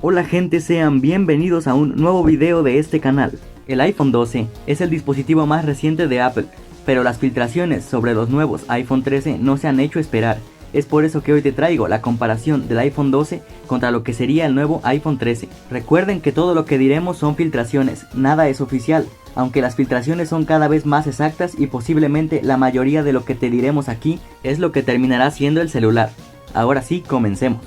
Hola gente, sean bienvenidos a un nuevo video de este canal. El iPhone 12 es el dispositivo más reciente de Apple, pero las filtraciones sobre los nuevos iPhone 13 no se han hecho esperar. Es por eso que hoy te traigo la comparación del iPhone 12 contra lo que sería el nuevo iPhone 13. Recuerden que todo lo que diremos son filtraciones, nada es oficial, aunque las filtraciones son cada vez más exactas y posiblemente la mayoría de lo que te diremos aquí es lo que terminará siendo el celular. Ahora sí, comencemos.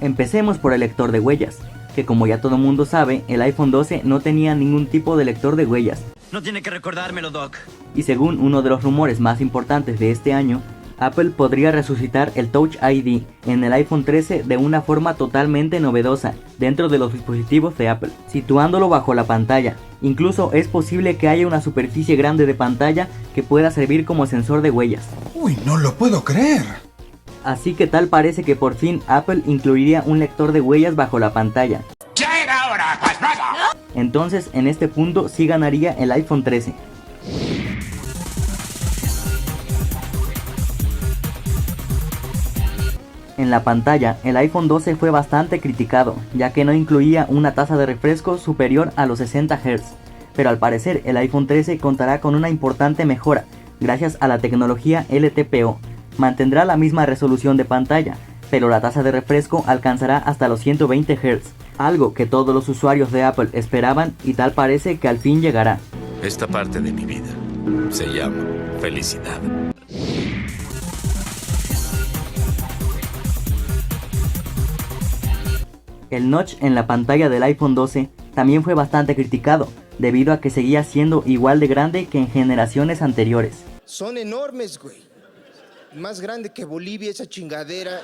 Empecemos por el lector de huellas, que como ya todo mundo sabe, el iPhone 12 no tenía ningún tipo de lector de huellas. No tiene que recordármelo, Doc. Y según uno de los rumores más importantes de este año, Apple podría resucitar el Touch ID en el iPhone 13 de una forma totalmente novedosa dentro de los dispositivos de Apple, situándolo bajo la pantalla. Incluso es posible que haya una superficie grande de pantalla que pueda servir como sensor de huellas. ¡Uy, no lo puedo creer! Así que tal parece que por fin Apple incluiría un lector de huellas bajo la pantalla. ¡Ya era hora, pasmado! Entonces en este punto sí ganaría el iPhone 13. En la pantalla, el iPhone 12 fue bastante criticado, ya que no incluía una tasa de refresco superior a los 60 Hz. Pero al parecer el iPhone 13 contará con una importante mejora, gracias a la tecnología LTPO. Mantendrá la misma resolución de pantalla, pero la tasa de refresco alcanzará hasta los 120 Hz, algo que todos los usuarios de Apple esperaban y tal parece que al fin llegará. Esta parte de mi vida se llama felicidad. El notch en la pantalla del iPhone 12 también fue bastante criticado, debido a que seguía siendo igual de grande que en generaciones anteriores. Son enormes, güey. Más grande que Bolivia esa chingadera.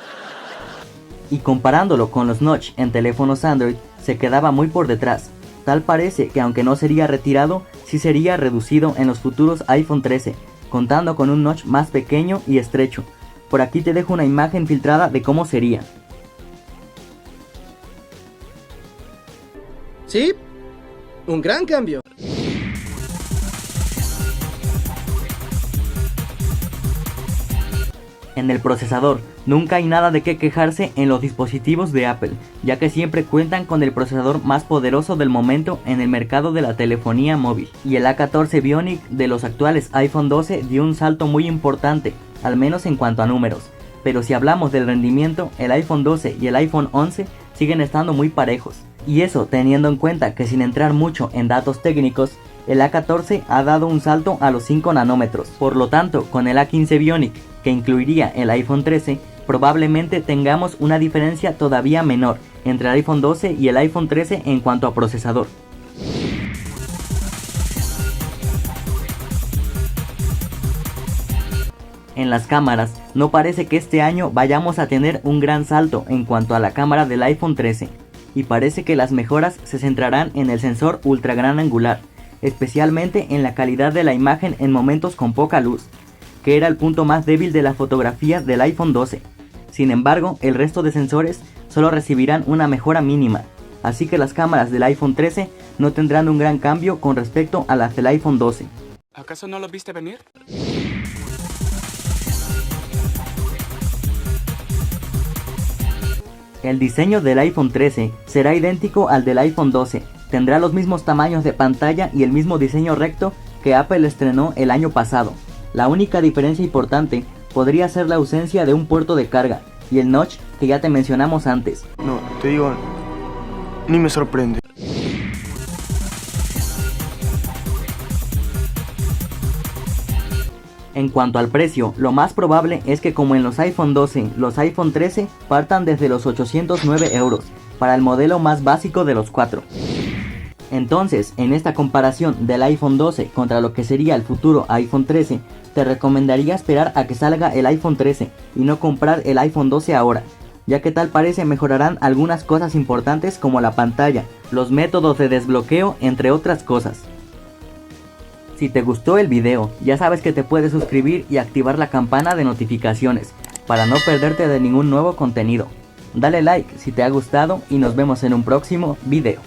Y comparándolo con los notch en teléfonos Android, se quedaba muy por detrás. Tal parece que aunque no sería retirado, sí sería reducido en los futuros iPhone 13, contando con un notch más pequeño y estrecho. Por aquí te dejo una imagen filtrada de cómo sería. Sí, un gran cambio. En el procesador, nunca hay nada de qué quejarse en los dispositivos de Apple, ya que siempre cuentan con el procesador más poderoso del momento en el mercado de la telefonía móvil. Y el A14 Bionic de los actuales iPhone 12 dio un salto muy importante, al menos en cuanto a números. Pero si hablamos del rendimiento, el iPhone 12 y el iPhone 11 siguen estando muy parejos. Y eso teniendo en cuenta que sin entrar mucho en datos técnicos, el A14 ha dado un salto a los 5 nanómetros. Por lo tanto, con el A15 Bionic, que incluiría el iPhone 13, probablemente tengamos una diferencia todavía menor entre el iPhone 12 y el iPhone 13 en cuanto a procesador. En las cámaras, no parece que este año vayamos a tener un gran salto en cuanto a la cámara del iPhone 13, y parece que las mejoras se centrarán en el sensor ultra gran angular, especialmente en la calidad de la imagen en momentos con poca luz, que era el punto más débil de la fotografía del iPhone 12. Sin embargo, el resto de sensores solo recibirán una mejora mínima, así que las cámaras del iPhone 13 no tendrán un gran cambio con respecto a las del iPhone 12. ¿Acaso no lo viste venir? El diseño del iPhone 13 será idéntico al del iPhone 12, tendrá los mismos tamaños de pantalla y el mismo diseño recto que Apple estrenó el año pasado. La única diferencia importante podría ser la ausencia de un puerto de carga y el notch que ya te mencionamos antes. No, te digo, ni me sorprende. En cuanto al precio, lo más probable es que como en los iPhone 12, los iPhone 13 partan desde los 809 euros para el modelo más básico de los 4. Entonces, en esta comparación del iPhone 12 contra lo que sería el futuro iPhone 13, te recomendaría esperar a que salga el iPhone 13 y no comprar el iPhone 12 ahora, ya que tal parece mejorarán algunas cosas importantes como la pantalla, los métodos de desbloqueo, entre otras cosas. Si te gustó el video, ya sabes que te puedes suscribir y activar la campana de notificaciones para no perderte de ningún nuevo contenido. Dale like si te ha gustado y nos vemos en un próximo video.